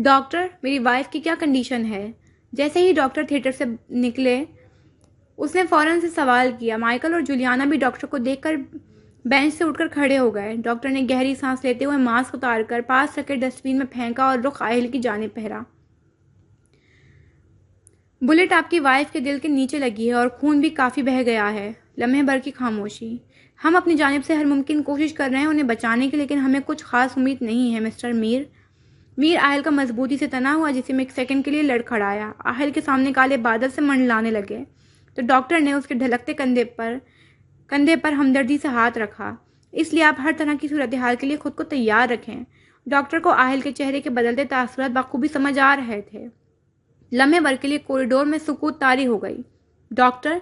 Doctor, میری wife کی کیا کنڈیشن ہے؟ جیسے ہی ڈاکٹر تھیٹر سے نکلے اس نے فوراً سے سوال کیا۔ مائیکل اور جولیانا بھی ڈاکٹر کو دیکھ کر بینچ سے اٹھ کر کھڑے ہو گئے۔ ڈاکٹر نے گہری سانس لیتے ہوئے ماسک اتار کر پاس رکھے ڈسٹ بین میں پھینکا اور رخ آہل کی جانب پھیرا۔ بلٹ آپ کی وائف کے دل کے نیچے لگی ہے اور خون بھی کافی بہہ گیا ہے۔ لمحے بھر کی خاموشی۔ ہم اپنی جانب سے ہر ممکن کوشش کر رہے ہیں انہیں بچانے کی، لیکن ہمیں کچھ خاص امید نہیں ہے مسٹر میر۔ میر آہل کا مضبوطی سے تنا ہوا جسم ایک سیکنڈ کے لیے لڑکھڑایا۔ آہل کے سامنے کالے بادل سے منڈلانے لگے تو ڈاکٹر نے اس کے ڈھلکتے کندھے پر ہمدردی سے ہاتھ رکھا۔ اس لیے آپ ہر طرح کی صورتحال کے لیے خود کو تیار رکھیں۔ ڈاکٹر کو آہل کے چہرے کے بدلتے تاثرات بخوبی سمجھ آ رہے تھے۔ لمحے بھر کے لیے کوریڈور میں سکوت طاری ہو گئی۔ ڈاکٹر؟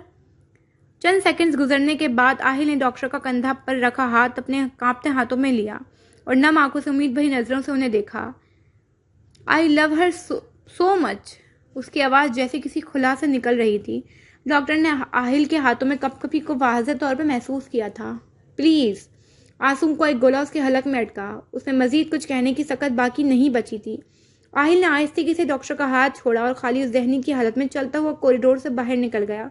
چند سیکنڈز گزرنے کے بعد آہل نے ڈاکٹر کا کندھا پر رکھا ہاتھ اپنے کانپتے ہاتھوں میں لیا اور نم آنکھوں سے امید بھری نظروں سے انہیں دیکھا۔ آئی لو ہر سو مچ۔ اس کی آواز جیسے کسی خلا سے نکل رہی تھی۔ ڈاکٹر نے آہل کے ہاتھوں میں کپ کپی کو واضح طور پر محسوس کیا تھا۔ پلیز۔ آنسو کو ایک گولا اس کے حلق میں اٹکا۔ اس میں مزید کچھ کہنے کی سکت باقی نہیں بچی تھی۔ آہل نے آہستگی سے ڈاکٹر کا ہاتھ چھوڑا اور خالی ذہنی کی حالت میں چلتا ہوا کوریڈور سے باہر نکل گیا۔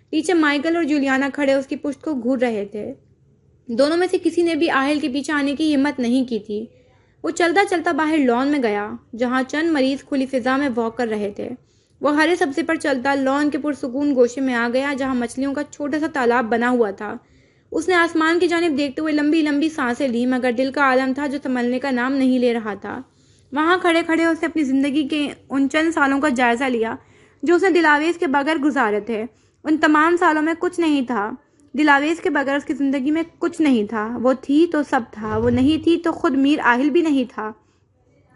پیچھے مائیکل اور جولیانا کھڑے اس کی پشت کو گھور رہے تھے۔ دونوں میں سے کسی نے بھی آہل کے پیچھے آنے کی ہمت نہیں کی تھی۔ وہ چلتا چلتا باہر لان میں گیا جہاں چند مریض کھلی فضا میں واک کر رہے تھے۔ وہ ہرے سبزے پر چلتا لان کے پرسکون گوشے میں آ گیا جہاں مچھلیوں کا چھوٹا سا تالاب بنا ہوا تھا۔ اس نے آسمان کی جانب دیکھتے ہوئے لمبی لمبی سانسیں لی، مگر دل کا عالم تھا جو سنبھلنے کا نام نہیں لے رہا تھا۔ وہاں کھڑے کھڑے اس نے اپنی زندگی کے ان چند سالوں کا جائزہ لیا جو اس نے دلاویز کے بغیر گزارے تھے۔ ان تمام سالوں میں کچھ نہیں تھا۔ دلاویز کے بغیر اس کی زندگی میں کچھ نہیں تھا۔ وہ تھی تو سب تھا، وہ نہیں تھی تو خود میر آہل بھی نہیں تھا۔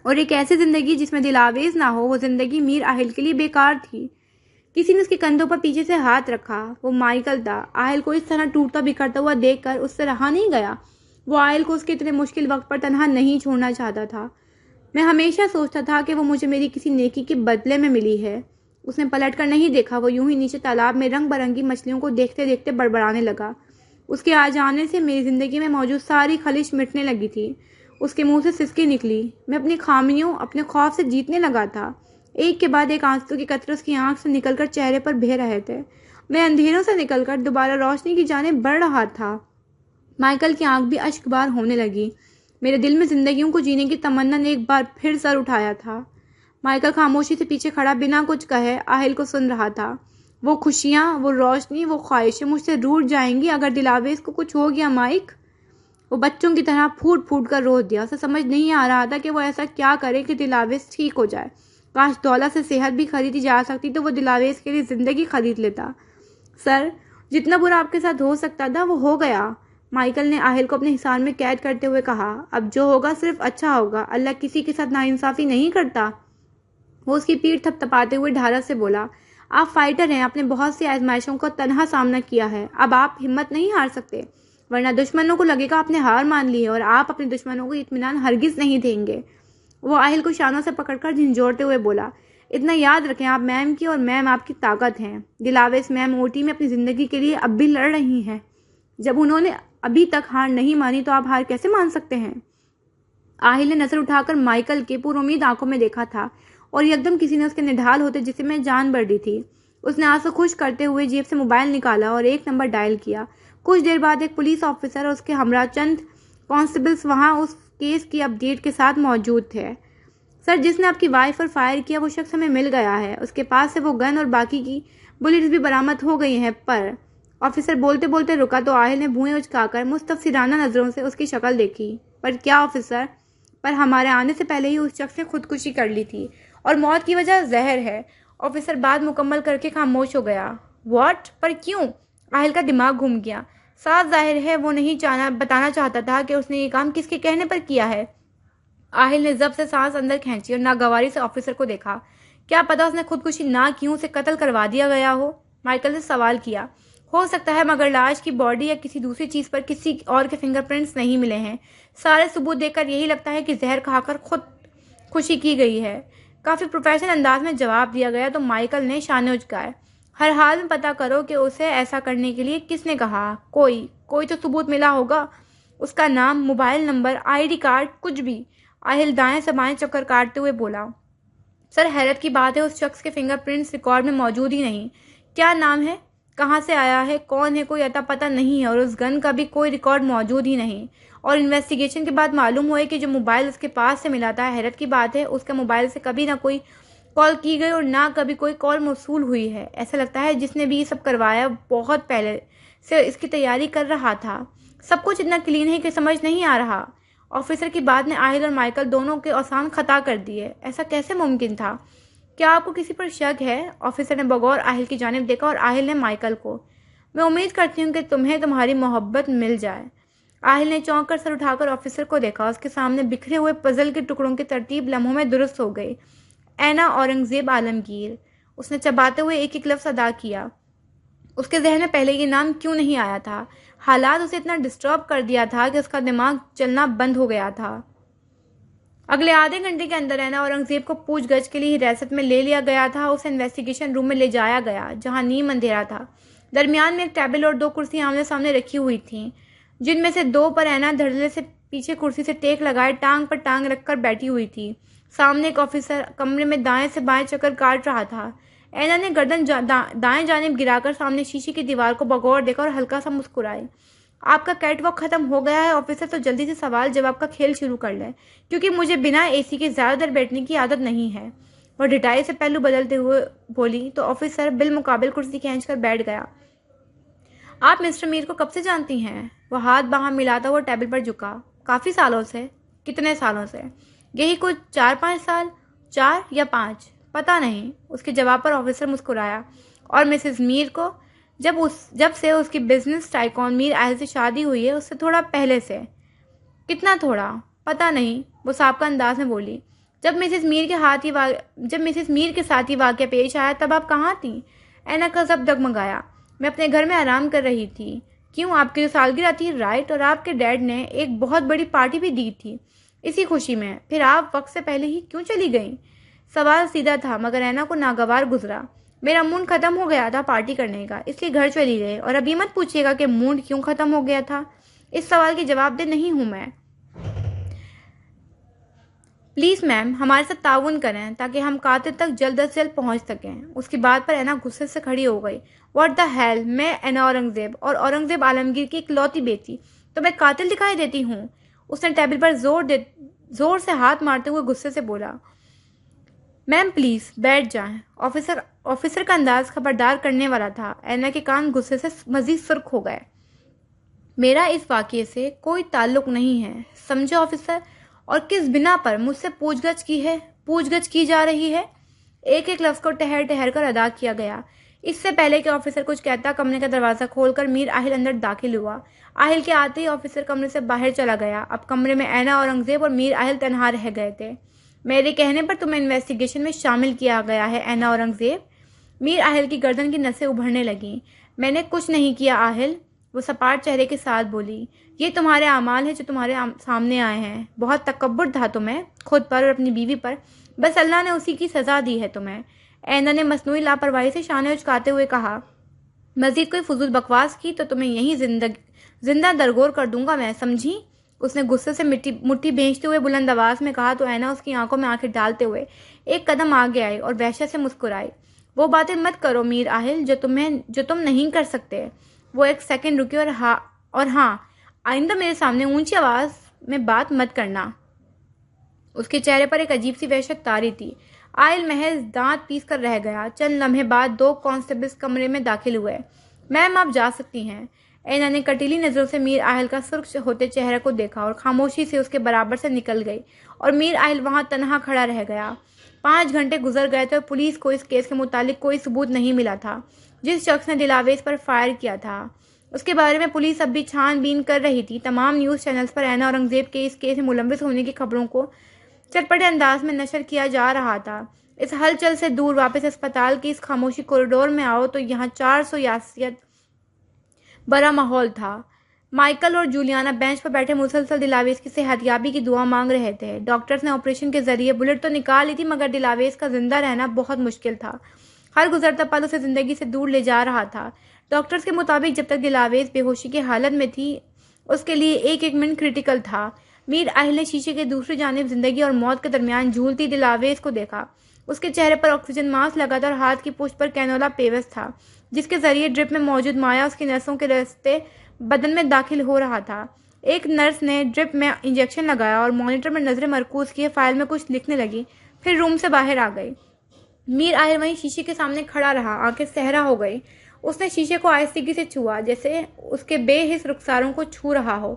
اور ایک ایسی زندگی جس میں دلاویز نہ ہو، وہ زندگی میر آہل کے لیے بیکار تھی۔ کسی نے اس کے کندھوں پر پیچھے سے ہاتھ رکھا۔ وہ مائیکل تھا۔ آہل کو اس طرح ٹوٹتا بکھرتا ہوا دیکھ کر اس سے رہا نہیں گیا۔ وہ آہل کو اس کے اتنے مشکل وقت پر تنہا نہیں چھوڑنا چاہتا تھا۔ میں ہمیشہ سوچتا تھا کہ وہ مجھے میری کسی نیکی کے بدلے میں ملی ہے۔ اس نے پلٹ کر نہیں دیکھا۔ وہ یوں ہی نیچے تالاب میں رنگ برنگی مچھلیوں کو دیکھتے دیکھتے بڑبڑانے لگا۔ اس کے آ جانے سے میری زندگی میں موجود ساری خلش مٹنے لگی تھی۔ اس کے منہ سے سسکی نکلی۔ میں اپنی خامیوں، اپنے خوف سے جیتنے لگا تھا۔ ایک کے بعد ایک آنسو کے قطرے اس کی آنکھ سے نکل کر چہرے پر بہہ رہے تھے۔ میں اندھیروں سے نکل کر دوبارہ روشنی کی جانب بڑھ رہا تھا۔ مائیکل کی آنکھ بھی اشک بار ہونے لگی۔ میرے دل میں زندگیوں کو جینے کی تمنا نے ایک بار پھر سر اٹھایا تھا۔ مائیکل خاموشی سے پیچھے کھڑا بنا کچھ کہے آہل کو سن رہا تھا۔ وہ خوشیاں، وہ روشنی، وہ خواہشیں مجھ سے روٹھ جائیں گی اگر دلاویز کو کچھ ہو گیا مائک۔ وہ بچوں کی طرح پھوٹ پھوٹ کر رو دیا۔ اسے سمجھ نہیں آ رہا تھا کہ وہ ایسا کیا کرے کہ دلاویز ٹھیک ہو جائے۔ کاش دولت سے صحت بھی خریدی جا سکتی تو وہ دلاویز کے لیے زندگی خرید لیتا۔ سر، جتنا برا آپ کے ساتھ ہو سکتا تھا وہ ہو گیا، مائیکل نے آہل کو اپنے حصار میں قید کرتے ہوئے کہا۔ اب جو ہوگا صرف اچھا ہوگا۔ اللہ کسی کے ساتھ ناانصافی نہیں کرتا۔ وہ اس کی پیٹھ تھپ تھپاتے ہوئے ڈھارس سے بولا، آپ فائٹر ہیں، آپ نے بہت سی آزمائشوں کا تنہا سامنا کیا ہے۔ اب آپ ہمت نہیں ہار سکتے، ورنہ دشمنوں کو لگے گا آپ نے ہار مان لی ہے، اور آپ اپنے دشمنوں کو اطمینان ہرگز نہیں دیں گے۔ وہ آہل کو شانوں سے پکڑ کر جھنجھوڑتے ہوئے بولا، اتنا یاد رکھیں آپ میم کی اور میم آپ کی طاقت ہیں۔ دلاویز میم اوٹی میں اپنی زندگی کے لیے اب بھی لڑ رہی ہیں۔ جب انہوں نے ابھی تک ہار نہیں مانی تو آپ ہار کیسے مان سکتے ہیں؟ آہل نے نظر اٹھا کر مائیکل کے پر امید آنکھوں میں دیکھا تھا اور یکدم کسی نے اس کے نڈھال ہوتے جسم میں جان بھر دی تھی۔ اس نے آنسو خشک کرتے ہوئے جیب سے موبائل نکالا اور ایک نمبر ڈائل کیا۔ کچھ دیر بعد ایک پولیس آفیسر اور اس کے ہمراہ چند کانسٹیبلز وہاں اس کیس کی اپ ڈیٹ کے ساتھ موجود تھے۔ سر، جس نے آپ کی وائف پر فائر کیا وہ شخص ہمیں مل گیا ہے۔ اس کے پاس سے وہ گن اور باقی کی بلٹس بھی برآمد ہو گئی ہیں۔ پر آفیسر بولتے بولتے رکا تو آہل نے بھوئیں اچکا کر مستفسرانہ نظروں سے اس کی شکل دیکھی۔ پر کیا آفیسر؟ پر ہمارے آنے سے پہلے ہی اس شخص نے خودکشی کر لی تھی اور موت کی وجہ زہر ہے۔ آفیسر بات مکمل کر کے خاموش ہو گیا۔ واٹ؟ پر کیوں؟ آہل کا دماغ گھوم گیا۔ صاف ظاہر ہے وہ نہیں بتانا چاہتا تھا کہ اس نے یہ کام کس کے کہنے پر کیا ہے۔ آہل نے ضبط سے سانس اندر کھینچی اور ناگواری سے آفیسر کو دیکھا۔ کیا پتا اس نے خودکشی نہ کی، اسے قتل کروا دیا گیا ہو؟ مائیکل نے سوال کیا۔ ہو سکتا ہے، مگر لاش کی باڈی یا کسی دوسری چیز پر کسی اور کے فنگر پرنٹس نہیں ملے ہیں۔ سارے ثبوت دیکھ کر یہی لگتا ہے کہ زہر کھا کر خود خوشی کی گئی ہے۔ کافی پروفیشنل انداز میں جواب دیا گیا تو مائیکل نے شانے اچکائے۔ ہر حال میں پتہ کرو کہ اسے ایسا کرنے کے لیے کس نے کہا۔ کوئی تو ثبوت ملا ہوگا، اس کا نام، mobile number, I D card, کچھ بھی۔ آہل دائیں سے بائیں چکر کاٹتے ہوئے بولا۔ سر حیرت کی بات ہے اس شخص کے فنگر پرنٹس ریکارڈ میں موجود ہی نہیں. کیا نام ہے؟ کہاں سے آیا ہے؟ کون ہے؟ کوئی اتا پتہ نہیں ہے اور اس گن کا بھی کوئی ریکارڈ موجود ہی نہیں. اور انویسٹیگیشن کے بعد معلوم ہوا کہ جو موبائل اس کے پاس سے ملا تھا، حیرت کی بات ہے اس کے موبائل سے کبھی نہ کوئی کال کی گئی اور نہ کبھی کوئی کال موصول ہوئی ہے. ایسا لگتا ہے جس نے بھی یہ سب کروایا بہت پہلے سے اس کی تیاری کر رہا تھا. سب کچھ اتنا کلین ہے کہ سمجھ نہیں آ رہا. آفیسر کی بات نے آہل اور مائیکل دونوں کے آسان خطا کر دیے. ایسا کیسے ممکن تھا؟ کیا آپ کو کسی پر شک ہے؟ آفیسر نے بغور آہل کی جانب دیکھا اور آہل نے مائیکل کو. میں امید کرتی ہوں کہ تمہیں تمہاری محبت مل جائے. آہل نے چونک کر سر اٹھا کر آفیسر کو دیکھا. اس کے سامنے بکھرے ہوئے پزل کے ٹکڑوں کی ترتیب لمحوں میں درست ہو گئی. اینا اورنگزیب عالمگیر. اس نے چباتے ہوئے ایک ایک لفظ ادا کیا. اس کے ذہن میں پہلے یہ نام کیوں نہیں آیا تھا؟ حالات اسے اتنا ڈسٹرب کر دیا تھا کہ اس کا دماغ چلنا بند ہو گیا تھا. اگلے آدھے گھنٹے کے اندر اینا اورنگزیب کو پوچھ گچھ کے لیے حراست میں لے لیا گیا تھا. اسے انویسٹیگیشن روم میں لے جایا گیا جہاں نیم اندھیرا تھا. درمیان میں ایک ٹیبل اور 2 کرسی آمنے سامنے رکھی ہوئی تھیں، جن میں سے 2 پر اینا دھڑلے سے پیچھے کرسی سے ٹیک لگائے ٹانگ پر ٹانگ رکھ کر بیٹھی ہوئی تھی. سامنے ایک آفیسر کمرے میں دائیں سے بائیں چکر کاٹ رہا تھا. اینا نے گردن دائیں جانب گرا کر سامنے شیشے کی دیوار کو بغور دیکھا اور ہلکا سا مسکرائی. آپ کا کیٹ واک ختم ہو گیا ہے آفیسر، تو جلدی سے سوال جواب کا کھیل شروع کر لیں، کیونکہ مجھے بنا اے سی کے زیادہ دیر بیٹھنے کی عادت نہیں ہے. اور ڈٹائی سے پہلو بدلتے ہوئے بولی تو آفیسر بالمقابل کرسی کھینچ کر بیٹھ گیا. آپ مسٹر میر کو کب سے جانتی ہیں؟ وہ ہاتھ باہم ملاتا ہوا ٹیبل پر جھکا. کافی سالوں سے. کتنے سالوں سے؟ یہی کچھ 4-5 سال. 4 یا 5 پتہ نہیں. اس کے جواب پر آفیسر مسکرایا. اور مسز میر کو؟ جب سے اس کی بزنس ٹائکون میر آہل سے شادی ہوئی ہے، اس سے تھوڑا پہلے سے. کتنا تھوڑا؟ پتہ نہیں. وہ سابقہ انداز میں بولی. جب مسز میر کے ساتھ یہ واقعہ پیش آیا تب آپ کہاں تھیں؟ اینا کا ضبط ڈگمگایا. میں اپنے گھر میں آرام کر رہی تھی. کیوں؟ آپ کی جو سالگرہ تھی، رائٹ، اور آپ کے ڈیڈ نے ایک بہت بڑی پارٹی بھی دی تھی اسی خوشی میں. پھر آپ وقت سے پہلے ہی کیوں چلی گئیں؟ سوال سیدھا تھا مگر اینا کو ناگوار گزرا. میرا موڈ ختم ہو گیا تھا پارٹی کرنے کا، اس لیے گھر چلی گئی. اور ابھی مت پوچھیے گا کہ موڈ کیوں ختم ہو گیا تھا. اس سوال کی جواب دہ نہیں ہوں میں. پلیز میم ہمارے ساتھ تعاون کریں تاکہ ہم قاتل تک جلد از جلد پہنچ سکیں. اس کی بات پر اینا غصے سے کھڑی ہو گئی. What the hell! میں اینا اورنگزیب اور اورنگزیب عالمگیر کی اکلوتی بیٹی تو میں قاتل دکھائی دیتی ہوں؟ اس نے ٹیبل پر زور سے ہاتھ مارتے ہوئے غصے سے بولا. میم پلیز بیٹھ جائیں. آفیسر کا انداز خبردار کرنے والا تھا. اینا کے کان غصے سے مزید سرخ ہو گئے. میرا اس واقعے سے کوئی تعلق نہیں ہے، سمجھے آفیسر؟ اور کس بنا پر مجھ سے پوچھ گچھ کی جا رہی ہے؟ ایک ایک لفظ کو ٹہر ٹہر کر ادا کیا گیا. اس سے پہلے کہ آفیسر کچھ کہتا، کمرے کا دروازہ کھول کر میر آہل اندر داخل ہوا. آہل کے آتے ہی آفیسر کمرے سے باہر چلا گیا. اب کمرے میں اینا اورنگزیب اور میر آہل تنہا رہ گئے تھے. میرے کہنے پر تمہیں انویسٹیگیشن میں شامل کیا گیا ہے اینا اورنگزیب. میر آہل کی گردن کی نسیں ابھرنے لگیں. میں نے کچھ نہیں کیا آہل، وہ سپاٹ چہرے کے ساتھ بولی. یہ تمہارے اعمال ہیں جو تمہارے سامنے آئے ہیں. بہت تکبر تھا تمہیں، خود پر اور اپنی بیوی پر. بس اللہ نے اسی کی سزا دی ہے تمہیں. اینا نے مصنوعی لاپرواہی سے شانے اچکاتے ہوئے کہا. مزید کوئی فضول بکواس کی تو تمہیں یہیں زندہ درگور کر دوں گا میں، سمجھی؟ اس نے غصے سے مٹھی بھینچتے ہوئے بلند آواز میں کہا تو اینا اس کی آنکھوں میں آنکھیں ڈالتے ہوئے ایک قدم آگے آئی اور وحشت سے مسکرائی. وہ باتیں مت کرو میر آہل جو تم نہیں کر سکتے. وہ ایک سیکنڈ رکی اور ہاں، آئندہ میرے سامنے اونچی آواز میں بات مت کرنا. اس کے چہرے پر ایک عجیب سی وحشت طاری تھی. آہل محض دانت پیس کر رہ گیا. چند لمحے بعد 2 کانسٹیبلز کمرے میں داخل ہوئے. میم آپ جا سکتی ہیں. اینا نے کٹیلی نظروں سے میر آہل کا سرخ ہوتے چہرے کو دیکھا اور خاموشی سے اس کے برابر سے نکل گئی اور میر آہل وہاں تنہا کھڑا رہ گیا. 5 گھنٹے گزر گئے تھے اور پولیس کو اس کیس کے متعلق کوئی ثبوت نہیں ملا تھا. جس شخص نے دلاویز پر فائر کیا تھا اس کے بارے میں پولیس اب بھی چھان بین کر رہی تھی. تمام نیوز چینلز پر اینا اورنگزیب کے اس کیس میں ملوث ہونے کی خبروں کو چٹپٹے انداز میں نشر کیا جا رہا تھا. اس ہلچل سے دور واپس اسپتال کے اس خاموشی کوریڈور میں آؤ تو یہاں 400 یاسیت بڑا ماحول تھا. مائیکل اور جولیانا بینچ پر بیٹھے مسلسل دلاویز کی صحت یابی کی دعا مانگ رہے تھے. ڈاکٹرز نے آپریشن کے ذریعے بلٹ تو نکال لی تھی مگر دلاویز کا زندہ رہنا بہت مشکل تھا. ہر گزرتا پل اسے زندگی سے دور لے جا رہا تھا. ڈاکٹرز کے مطابق جب تک دلاویز بے ہوشی کی حالت میں تھی اس کے لیے ایک ایک منٹ کریٹیکل تھا. میر آہل نے شیشے کے دوسری جانب زندگی اور موت کے درمیان جھولتی دلاویز کو دیکھا. اس کے چہرے پر آکسیجن ماسک لگا تھا اور ہاتھ کی پشت پر کینولا پیوس تھا، جس کے ذریعے ڈرپ میں موجود مایع اس کی نسوں کے راستے بدن میں داخل ہو رہا تھا۔ ایک نرس نے ڈرپ میں انجیکشن لگایا اور مانیٹر میں نظریں مرکوز کیے فائل میں کچھ لکھنے لگی، پھر روم سے باہر آ گئی۔ میر آہل وہیں شیشے کے سامنے کھڑا رہا، آنکھیں صحرا ہو گئی۔ اس نے شیشے کو آہستگی سے چھوا، جیسے اس کے بے حس رخساروں کو چھو رہا ہو۔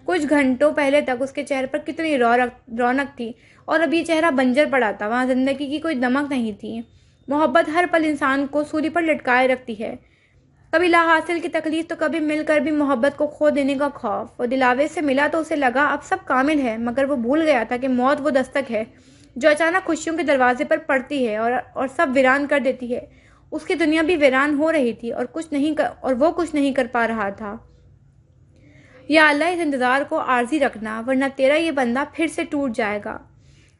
کچھ گھنٹوں پہلے تک اس کے چہرے پر کتنی رونق تھی، اور اب یہ چہرہ بنجر پڑا تھا، وہاں زندگی کی کوئی دمک نہیں تھی۔ محبت ہر پل انسان کو سولی پر لٹکائے رکھتی ہے، کبھی لا حاصل کی تکلیف تو کبھی مل کر بھی محبت کو کھو دینے کا خوف۔ وہ دلاویز سے ملا تو اسے لگا اب سب کامل ہے، مگر وہ بھول گیا تھا کہ موت وہ دستک ہے جو اچانک خوشیوں کے دروازے پر پڑتی ہے اور سب ویران کر دیتی ہے۔ اس کی دنیا بھی ویران ہو رہی تھی اور وہ کچھ نہیں کر پا رہا تھا۔ یا اللہ، اس انتظار کو عارضی رکھنا، ورنہ تیرا یہ بندہ پھر سے ٹوٹ جائے گا۔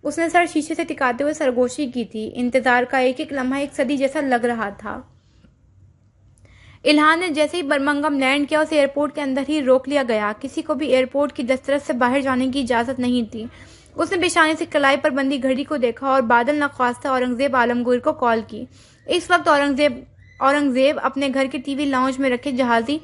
اس نے سر شیشے سے ٹکاتے ہوئے سرگوشی کی تھی۔ انتظار کا ایک ایک لمحہ ایک صدی جیسا لگ رہا تھا۔ الہان نے جیسے ہی برمنگھم لینڈ کیا، اسے ایئرپورٹ کے اندر ہی روک لیا گیا۔ کسی کو بھی ایئرپورٹ کی دسترس سے باہر جانے کی اجازت نہیں تھی۔ اس نے پیشانی سے کلائی پر بندی گھڑی کو دیکھا اور بادل نخواستہ اورنگزیب عالمگیر کو کال کی۔ اس وقت اورنگزیب اپنے گھر کے ٹی وی لاؤنج میں رکھے جہازی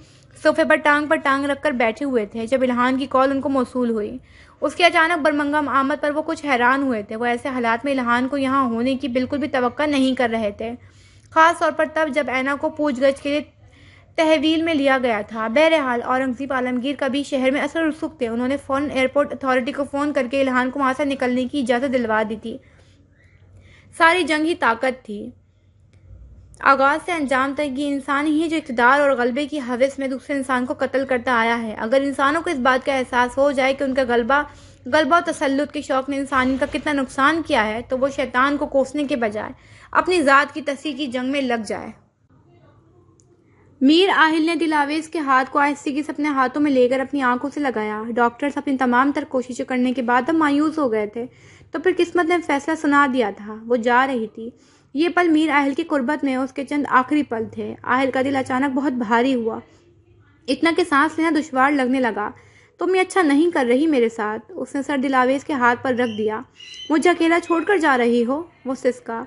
صوفے پر ٹانگ رکھ کر بیٹھے ہوئے تھے جب الہان کی کال ان کو موصول ہوئی۔ اس کی اچانک برمنگھم آمد پر وہ کچھ حیران ہوئے تھے۔ وہ ایسے حالات میں الہان کو یہاں ہونے کی بالکل بھی توقع نہیں کر رہے تھے، خاص طور پر تب جب اینا کو پوچھ گچھ کے لیے تحویل میں لیا گیا تھا۔ بہرحال اورنگزیب عالمگیر کبھی شہر میں اثر رسوخ تھے۔ انہوں نے فوراً ایئرپورٹ اتھارٹی کو فون کر کے الہان کو وہاں سے نکلنے کی اجازت دلوا دی تھی۔ ساری جنگ ہی طاقت تھی، آغاز سے انجام تک یہ انسان ہی ہے جو اقتدار اور غلبے کی ہوس میں دوسرے انسان کو قتل کرتا آیا ہے۔ اگر انسانوں کو اس بات کا احساس ہو جائے کہ ان کا غلبہ و تسلط کے شوق نے انسانی کا کتنا نقصان کیا ہے، تو وہ شیطان کو کوسنے کے بجائے اپنی ذات کی تصحیح کی جنگ میں لگ جائے۔ میر آہل نے دلاویز کے ہاتھ کو آہستگی سے اپنے ہاتھوں میں لے کر اپنی آنکھوں سے لگایا۔ ڈاکٹرز اپنی تمام تر کوششیں کرنے کے بعد اب مایوس ہو گئے تھے، تو پھر قسمت نے فیصلہ سنا دیا تھا، وہ جا رہی تھی۔ یہ پل میر آہل کی قربت میں اس کے چند آخری پل تھے۔ آہل کا دل اچانک بہت بھاری ہوا، اتنا کہ سانس لینا دشوار لگنے لگا۔ تم یہ اچھا نہیں کر رہی میرے ساتھ۔ اس نے سر دلاویز کے ہاتھ پر رکھ دیا۔ مجھے اکیلا چھوڑ کر جا رہی ہو؟ وہ سسکا۔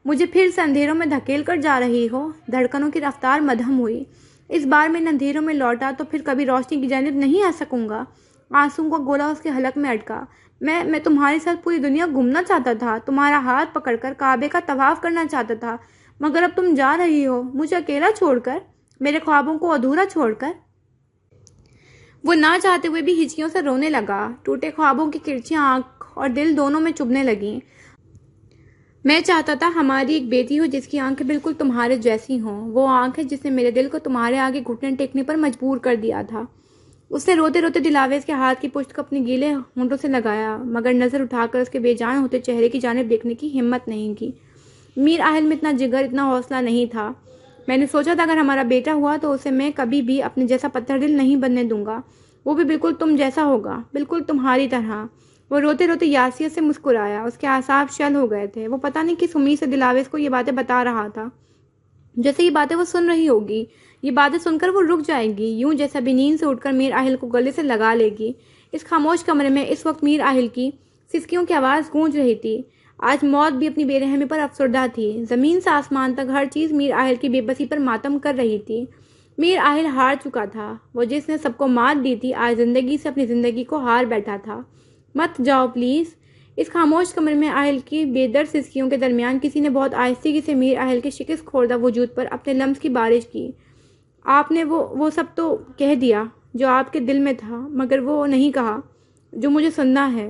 مجھے پھر سے اندھیروں میں دھکیل کر جا رہی ہو؟ دھڑکنوں کی رفتار مدھم ہوئی۔ اس بار میں ان اندھیروں میں لوٹا تو پھر کبھی روشنی کی جانب نہیں آ سکوں گا۔ آنسوؤں کا گولا اس کے حلق میں اٹکا۔ میں تمہارے ساتھ پوری دنیا گھومنا چاہتا تھا، تمہارا ہاتھ پکڑ کر کعبے کا طواف کرنا چاہتا تھا، مگر اب تم جا رہی ہو مجھے اکیلا چھوڑ کر، میرے خوابوں کو ادھورا چھوڑ کر۔ وہ نہ چاہتے ہوئے بھی ہچکیوں سے رونے لگا۔ ٹوٹے خوابوں کی کرچیاں آنکھ اور دل دونوں میں چبھنے لگیں۔ میں چاہتا تھا ہماری ایک بیٹی ہو جس کی آنکھیں بالکل تمہارے جیسی ہوں، وہ آنکھ ہے جس نے میرے دل کو تمہارے آگے گھٹنے ٹیکنے پر مجبور کر دیا تھا۔ اس نے روتے روتے دلاویز کے ہاتھ کی پشت کو اپنے گیلے ہونٹوں سے لگایا، مگر نظر اٹھا کر اس کے بے جان ہوتے چہرے کی جانب دیکھنے کی ہمت نہیں کی۔ میر آہل میں اتنا جگر، اتنا حوصلہ نہیں تھا۔ میں نے سوچا تھا اگر ہمارا بیٹا ہوا تو اسے میں کبھی بھی اپنے جیسا پتھر دل نہیں بننے دوں گا، وہ بھی بالکل تم جیسا ہوگا، بالکل تمہاری طرح۔ وہ روتے روتے یاسیت سے مسکرایا، اس کے اعصاب شل ہو گئے تھے۔ وہ پتہ نہیں کس امید سے دلاویز کو یہ باتیں بتا رہا تھا، جیسے یہ باتیں وہ سن رہی ہوگی، یہ باتیں سن کر وہ رک جائے گی، یوں جیسا بھی نیند سے اٹھ کر میر آہل کو گلے سے لگا لے گی۔ اس خاموش کمرے میں اس وقت میر آہل کی سسکیوں کی آواز گونج رہی تھی۔ آج موت بھی اپنی بے رحمی پر افسردہ تھی۔ زمین سے آسمان تک ہر چیز میر آہل کی بے بسی پر ماتم کر رہی تھی۔ میر آہل ہار چکا تھا، وہ جس نے سب کو مات دی تھی آج زندگی سے اپنی زندگی کو ہار بیٹھا تھا۔ مت جاؤ پلیز۔ اس خاموش کمرے میں آہل کی بے درد سسکیوں کے درمیان کسی نے بہت آہستگی سے میر آہل کے شکست خوردہ وجود پر اپنے لمس کی بارش کی۔ آپ نے وہ سب تو کہہ دیا جو آپ کے دل میں تھا، مگر وہ نہیں کہا جو مجھے سننا ہے۔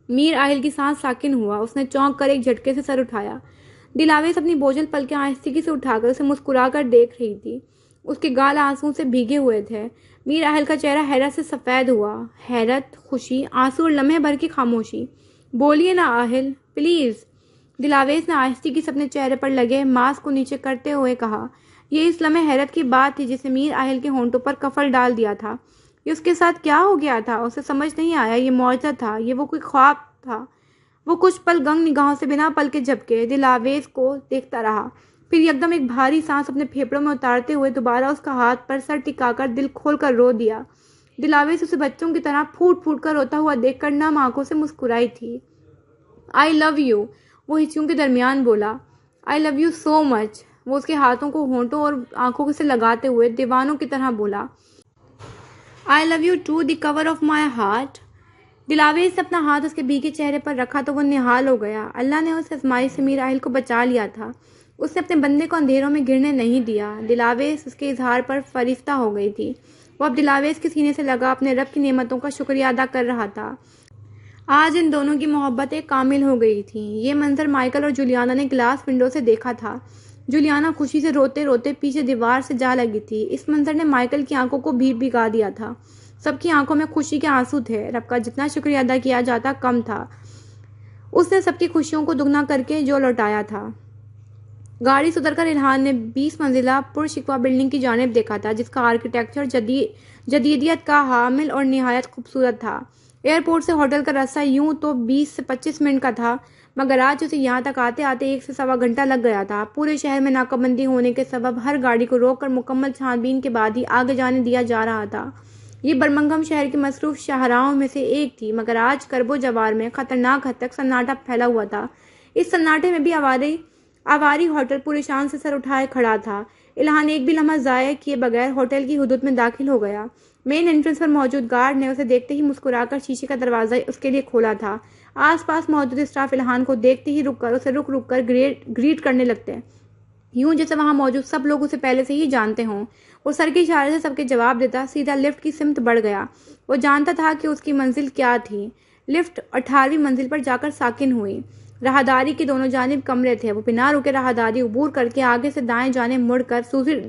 میر آہل کی سانس ساکن ہوا، اس نے چونک کر ایک جھٹکے سے سر اٹھایا۔ دلاویز اپنی بوجھل پلکیں آہستگی سے اٹھا کر اسے مسکرا کر دیکھ رہی تھی۔ اس کے گال آنسوؤں سے بھیگے ہوئے تھے۔ میر آہل کا چہرہ حیرت سے سفید ہوا، حیرت، خوشی، آنسو اور لمحے بھر کی خاموشی۔ بولیے نا آہل، پلیز۔ دلاویز نے آہستگی سے اپنے چہرے پر لگے ماسک کو نیچے کرتے ہوئے کہا۔ یہ اس لمحے حیرت کی بات تھی جس نے میر آہل کے ہونٹوں پر کفل ڈال دیا تھا۔ یہ اس کے ساتھ کیا ہو گیا تھا؟ اسے سمجھ نہیں آیا۔ یہ معجزہ تھا، یہ وہ کوئی خواب تھا؟ وہ کچھ پل گنگ نگاہوں سے بنا پل کے جھپکے دلاویز کو دیکھتا رہا، پھر یکدم ایک بھاری سانس اپنے پھیپڑوں میں اتارتے ہوئے دوبارہ اس کا ہاتھ پر سر ٹکا کر دل کھول کر رو دیا۔ دلاویز اسے بچوں کی طرح پھوٹ پھوٹ کر روتا ہوا دیکھ کر نم آنکھوں سے مسکرائی تھی۔ آئی لو یو۔ وہ ہچکیوں کے درمیان بولا، آئی لو یو سو مچ۔ وہ اس کے ہاتھوں کو ہونٹوں اور آنکھوں سے لگاتے ہوئے دیوانوں کی طرح بولا، I love you to the core of my heart. دلاویز نے اپنا ہاتھ اس کے بھیگے چہرے پر رکھا تو وہ نہال ہو گیا۔ اللہ نے اس آزمائش سے میر اہل کو بچا لیا تھا۔ اس نے اپنے بندے کو اندھیروں میں گرنے نہیں دیا۔ دلاویز اس کے اظہار پر فریفتہ ہو گئی تھی۔ وہ اب دلاویز کے سینے سے لگا اپنے رب کی نعمتوں کا شکریہ ادا کر رہا تھا۔ آج ان دونوں کی محبتیں کامل ہو گئی تھیں۔ یہ منظر مائیکل اور جولیانا نے گلاس ونڈو سے دیکھا تھا۔ جولیانا خوشی سے روتے روتے پیچھے دیوار سے جا لگی تھی۔ اس منظر نے مائیکل کی آنکھوں کو بھی بھگا دیا تھا۔ سب کی آنکھوں میں خوشی کے آنسو تھے۔ رب کا جتنا شکریہ ادا کیا جاتا کم تھا۔ اس نے سب کی خوشیوں کو دگنا کر کے جو لوٹایا تھا۔ گاڑی سے اتر کر الہان نے 20 منزلہ پرشکوہ بلڈنگ کی جانب دیکھا تھا، جس کا آرکیٹیکچر جدیدیت کا حامل اور نہایت خوبصورت تھا۔ ایئرپورٹ سے ہوٹل کا راستہ یوں تو 20 سے 25 منٹ کا تھا، مگر آج اسے یہاں تک آتے آتے 1 سے سوا گھنٹہ لگ گیا تھا۔ پورے شہر میں ناکہ بندی ہونے کے سبب ہر گاڑی کو روک کر مکمل چھان بین کے بعد ہی آگے جانے دیا جا رہا تھا۔ یہ برمنگھم شہر کی مصروف شاہراہوں میں سے ایک تھی، مگر آج کرب و جوار میں خطرناک حد تک سناٹا پھیلا ہوا تھا۔ اس سناٹے میں بھی آواری ہوٹل پورے شان سے سر اٹھائے کھڑا تھا۔ الہان ایک بھی لمحہ ضائع کیے بغیر ہوٹل کی حدود میں داخل ہو گیا۔ مین انٹرنس پر موجود گارڈ نے اسے دیکھتے ہی مسکرا کر شیشے کا دروازہ اس کے لیے کھولا تھا۔ آس پاس موجود اسٹاف الہان کو دیکھتے ہی اسے رک کر گریٹ کرنے لگتے، یوں جیسے وہاں موجود سب لوگ اسے پہلے سے ہی جانتے ہوں۔ وہ سر کے اشارے سے سب کے جواب دیتا سیدھا لفٹ کی سمت بڑھ گیا۔ وہ جانتا تھا کہ اس کی منزل کیا تھی۔ لفٹ 18ویں منزل پر جا کر ساکن ہوئی۔ راہداری کی دونوں جانب کمرے تھے۔ وہ بنا رکے راہداری عبور کر کے آگے سے دائیں جانب مڑ کر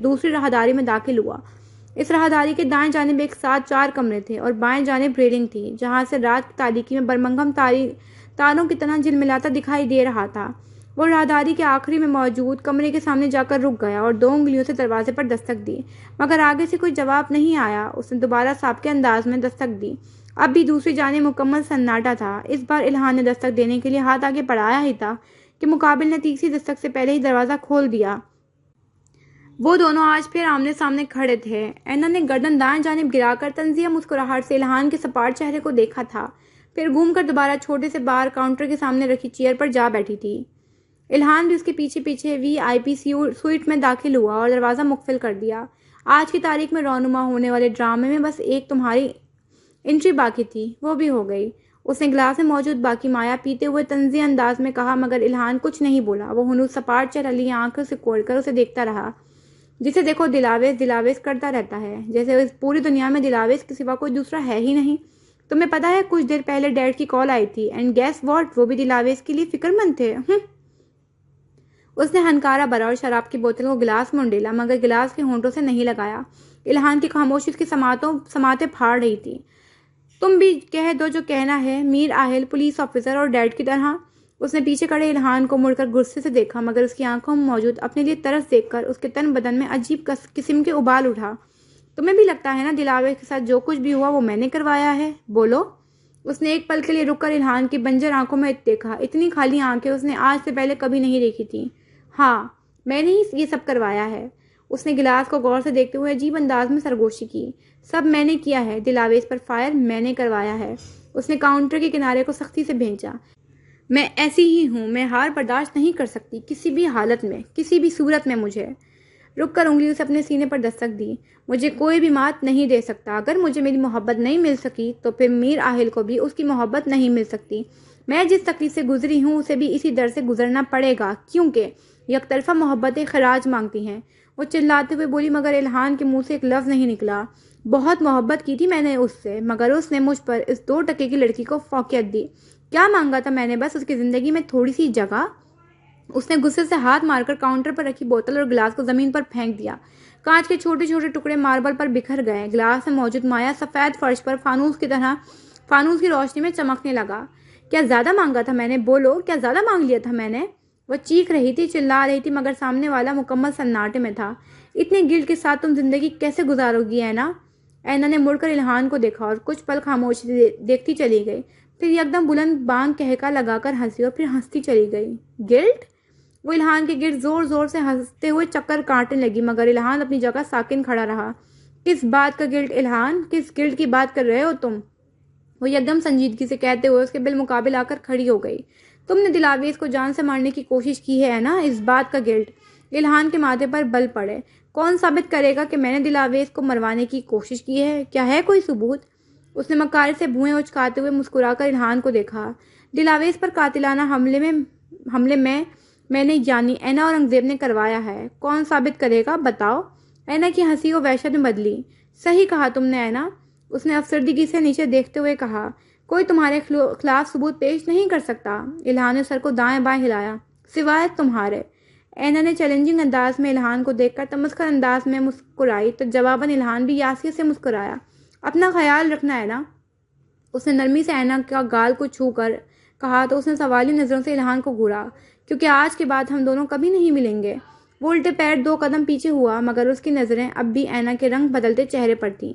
دوسری راہداری میں داخل ہوا۔ اس راہداری کے دائیں جانب ایک ساتھ 4 کمرے تھے اور بائیں جانب ریلنگ تھی، جہاں سے رات کی تاریکی میں برمنگھم تاروں کی طرح جلملاتا دکھائی دے رہا تھا۔ وہ راہداری کے آخری میں موجود کمرے کے سامنے جا کر رک گیا اور 2 انگلیوں سے دروازے پر دستک دی، مگر آگے سے کوئی جواب نہیں آیا۔ اس نے دوبارہ سابقے انداز میں دستک دی۔ اب بھی دوسری جانب مکمل سناٹا تھا۔ اس بار الہان نے دستک دینے کے لیے ہاتھ آگے بڑھایا ہی تھا کہ مقابل نے تیسری دستک سے پہلے ہی دروازہ کھول دیا۔ وہ دونوں آج پھر آمنے سامنے کھڑے تھے۔ اینا نے گردن دائیں جانب گرا کر طنزیہ مسکراہٹ سے الہان کے سپاٹ چہرے کو دیکھا تھا، پھر گھوم کر دوبارہ چھوٹے سے بار کاؤنٹر کے سامنے رکھی چیئر پر جا بیٹھی تھی۔ الہان بھی اس کے پیچھے پیچھے VIP سوئٹ میں داخل ہوا اور دروازہ مقفل کر دیا۔ آج کی تاریخ میں رونما ہونے والے ڈرامے میں بس ایک تمہاری انٹری باقی تھی، وہ بھی ہو گئی۔ اس نے گلاس میں موجود باقی مایا پیتے ہوئے طنزیہ انداز میں کہا، مگر الہان کچھ نہیں بولا۔ وہ ہنوز سپاٹ چہرہ لیے آنکھوں سے کھول کر اسے دیکھتا رہا۔ جسے دیکھو دلاویز کرتا رہتا ہے، جیسے اس پوری دنیا میں دلاویز کے سوا کوئی دوسرا ہے ہی نہیں۔ تمہیں پتا ہے کچھ دیر پہلے ڈیڈ کی کال آئی تھی، اینڈ گیس واٹ، وہ بھی دلاویز کے لیے فکر مند تھے۔ اس نے ہنکارا بھرا اور شراب کی بوتل کو گلاس میں انڈیلا، مگر گلاس کے ہونٹوں سے نہیں لگایا۔ الہان کی خاموشی اس کی سماعتیں پھاڑ رہی تھی۔ تم بھی کہہ دو جو کہنا ہے، میر اہل پولیس آفیسر اور ڈیڈ کی طرح۔ اس نے پیچھے کھڑے الہان کو مڑ کر غصے سے دیکھا، مگر اس کی آنکھوں میں موجود اپنے لیے ترس دیکھ کر اس کے تن بدن میں عجیب قسم کے ابال اٹھا۔ تمہیں بھی لگتا ہے نا دلاویز کے ساتھ جو کچھ بھی ہوا وہ میں نے کروایا ہے؟ بولو۔ اس نے ایک پل کے لیے رک کر الہان کی بنجر آنکھوں میں دیکھا۔ اتنی خالی آنکھیں اس نے آج سے پہلے کبھی نہیں دیکھی تھیں۔ ہاں، میں نے ہی یہ سب کروایا ہے۔ اس نے گلاس کو غور سے دیکھتے ہوئے عجیب انداز میں سرگوشی کی۔ سب میں نے کیا ہے، دلاویز پر فائر میں نے کروایا ہے۔ اس نے کاؤنٹر کے کنارے کو سختی سے بھینچا۔ میں ایسی ہی ہوں، میں ہار برداشت نہیں کر سکتی کسی بھی حالت میں، کسی بھی صورت میں۔ مجھے رک کر انگلیوں سے اپنے سینے پر دستک دی۔ مجھے کوئی بھی مات نہیں دے سکتا۔ اگر مجھے میری محبت نہیں مل سکی تو پھر میر اہل کو بھی اس کی محبت نہیں مل سکتی۔ میں جس تکلیف سے گزری ہوں اسے بھی اسی در سے گزرنا پڑے گا، کیونکہ یک طرفہ محبتیں خراج مانگتی ہیں۔ وہ چلاتے ہوئے بولی، مگر الہان کے منہ سے ایک لفظ نہیں نکلا۔ بہت محبت کی تھی میں نے اس سے، مگر اس نے مجھ پر اس 2 ٹکے کی لڑکی کو فوقیت دی۔ کیا مانگا تھا میں نے؟ بس اس کی زندگی میں تھوڑی سی جگہ۔ اس نے غصے سے ہاتھ مار کر کاؤنٹر پر رکھی بوتل اور گلاس کو زمین پر پھینک دیا۔ کانچ کے چھوٹے چھوٹے ٹکڑے ماربل پر بکھر گئے۔ گلاس میں موجود مایا سفید فرش پر فانوس کی روشنی میں چمکنے لگا۔ کیا زیادہ مانگا تھا میں نے؟ بولو، کیا زیادہ مانگ لیا تھا میں نے؟ وہ چیخ رہی تھی، چلا رہی تھی، مگر سامنے والا مکمل سناٹے میں تھا۔ اتنے گلٹ کے ساتھ تم زندگی کیسے گزارو گی اینا؟ اینا نے مڑ کر الہان کو دیکھا اور کچھ پل خاموشی سے دیکھتی چلی گئی، پھر یکدم بلند بانگ کہکا لگا کر ہنسی اور پھر ہنستی چلی گئی۔ گلٹ؟ وہ الہان کے گرد زور زور سے ہنستے ہوئے چکر کاٹنے لگی، مگر الہان اپنی جگہ ساکن کھڑا رہا۔ کس بات کا گلٹ الہان؟ کس گلٹ کی بات کر رہے ہو تم؟ وہ یکدم سنجیدگی سے کہتے ہوئے اس کے بالمقابل آ کر کھڑی ہو گئی۔ تم نے دلاویز کو جان سے مارنے کی کوشش کی ہے نا؟ اس بات کا گلٹ الہان کے ماتھے پر بل پڑے۔ کون ثابت کرے گا کہ میں نے دلاویز کو مروانے کی کوشش کی ہے؟ کیا ہے کوئی ثبوت؟ اس نے مکاری سے بھوئیں اچکاتے ہوئے مسکرا کر الہان کو دیکھا۔ دلاویز پر قاتلانہ حملے میں نے یعنی اینا اورنگزیب نے کروایا ہے۔ کون ثابت کرے گا؟ بتاؤ۔ اینا کی ہنسی و وحشت میں بدلی۔ صحیح کہا تم نے اینا، اس نے افسردگی سے نیچے دیکھتے ہوئے کہا۔ کوئی تمہارے خلاف ثبوت پیش نہیں کر سکتا۔ الہان نے سر کو دائیں بائیں ہلایا۔ سوائے تمہارے۔ اینا نے چیلنجنگ انداز میں الہان کو دیکھ کر تمسخر انداز میں مسکرائی تو جواباً الہان بھی یاسیت سے مسکرایا۔ اپنا خیال رکھنا اینا، اس نے نرمی سے اینا کا گال کو چھو کر کہا تو اس نے سوالی نظروں سے الہان کو گھورا۔ کیونکہ آج کے بعد ہم دونوں کبھی نہیں ملیں گے۔ وہ الٹے پیر 2 قدم پیچھے ہوا مگر اس کی نظریں اب بھی اینا کے رنگ بدلتے چہرے پر تھیں۔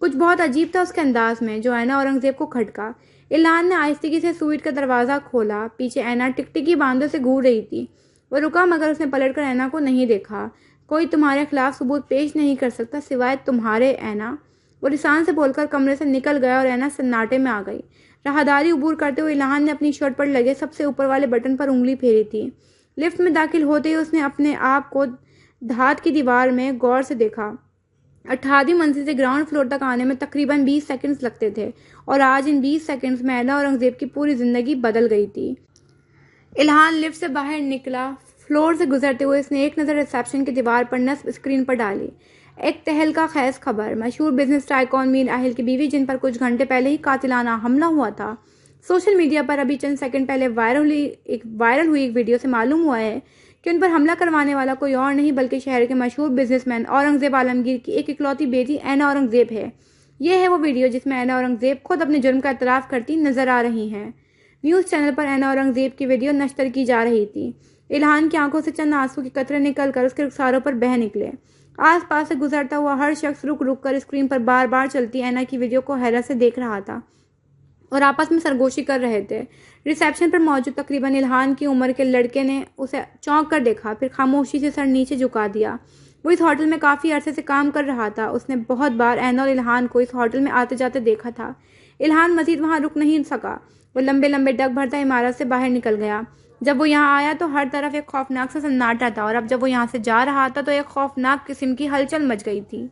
کچھ بہت عجیب تھا اس کے انداز میں جو اینا اورنگزیب کو کھٹکا۔ الہان نے آہستگی سے سوئٹ کا دروازہ کھولا۔ پیچھے اینا ٹکٹکی باندھوں سے گھور رہی تھی۔ وہ رکا مگر اس نے پلٹ کر اینا کو نہیں دیکھا۔ کوئی تمہارے خلاف ثبوت پیش نہیں کر سکتا سوائے تمہارے اینا، وہ لسان سے بول کر کمرے سے نکل گیا اور اینا سناٹے میں آ گئی۔ راہداری عبور کرتے ہوئے الہان نے اپنی شرٹ پر لگے سب سے اوپر والے بٹن پر انگلی پھیری تھی۔ لفٹ میں داخل ہوتے ہی اس نے اپنے آپ کو دھات کی دیوار میں غور سے دیکھا۔ 18ویں منزل سے گراؤنڈ فلور تک آنے میں تقریباً 20 سیکنڈز لگتے تھے اور آج ان 20 سیکنڈز میں اینا اورنگزیب کی پوری زندگی بدل گئی تھی۔ الہان لفٹ سے باہر نکلا۔ فلور سے گزرتے ہوئے اس نے ایک نظر ریسیپشن کی دیوار پر نصب اسکرین پر ڈالی۔ ایک تہلکہ خیز خبر، مشہور بزنس ٹائکون میر اہل کی بیوی جن پر کچھ گھنٹے پہلے ہی قاتلانہ حملہ ہوا تھا۔ سوشل میڈیا پر ابھی چند سیکنڈ پہلے وائرل ہوئی ایک ویڈیو سے معلوم ہوا ہے کہ ان پر حملہ کروانے والا کوئی اور نہیں بلکہ شہر کے مشہور بزنس مین اورنگزیب عالمگیر کی ایک اکلوتی بیٹی اینا اورنگزیب ہے۔ یہ ہے وہ ویڈیو جس میں اینا اورنگزیب خود اپنے جرم کا اعتراف کرتی نظر آ رہی ہیں۔ نیوز چینل پر اینا اورنگزیب کی ویڈیو نشر کی جا رہی تھی۔ الہان کی آنکھوں سے چند آنسو کے قطرے نکل کر اس کے رخساروں پر بہہ نکلے۔ آس پاس سے گزرتا ہوا ہر شخص رک رک کر اسکرین پر بار بار چلتی اینا کی ویڈیو کو حیرت سے دیکھ رہا تھا اور آپس میں سرگوشی کر رہے تھے۔ ریسیپشن پر موجود تقریباً الہان کی عمر کے لڑکے نے اسے چونک کر دیکھا، پھر خاموشی سے سر نیچے جھکا دیا۔ وہ اس ہوٹل میں کافی عرصے سے کام کر رہا تھا۔ اس نے بہت بار اینا اور الہان کو اس ہوٹل میں آتے جاتے دیکھا تھا۔ الہان مزید وہاں رک نہیں سکا۔ وہ لمبے لمبے ڈگ بھرتا عمارت سے باہر نکل گیا۔ جب وہ یہاں آیا تو ہر طرف ایک خوفناک سا سناٹا تھا اور اب جب وہ یہاں سے جا رہا تھا تو ایک خوفناک قسم کی ہلچل مچ گئی تھی۔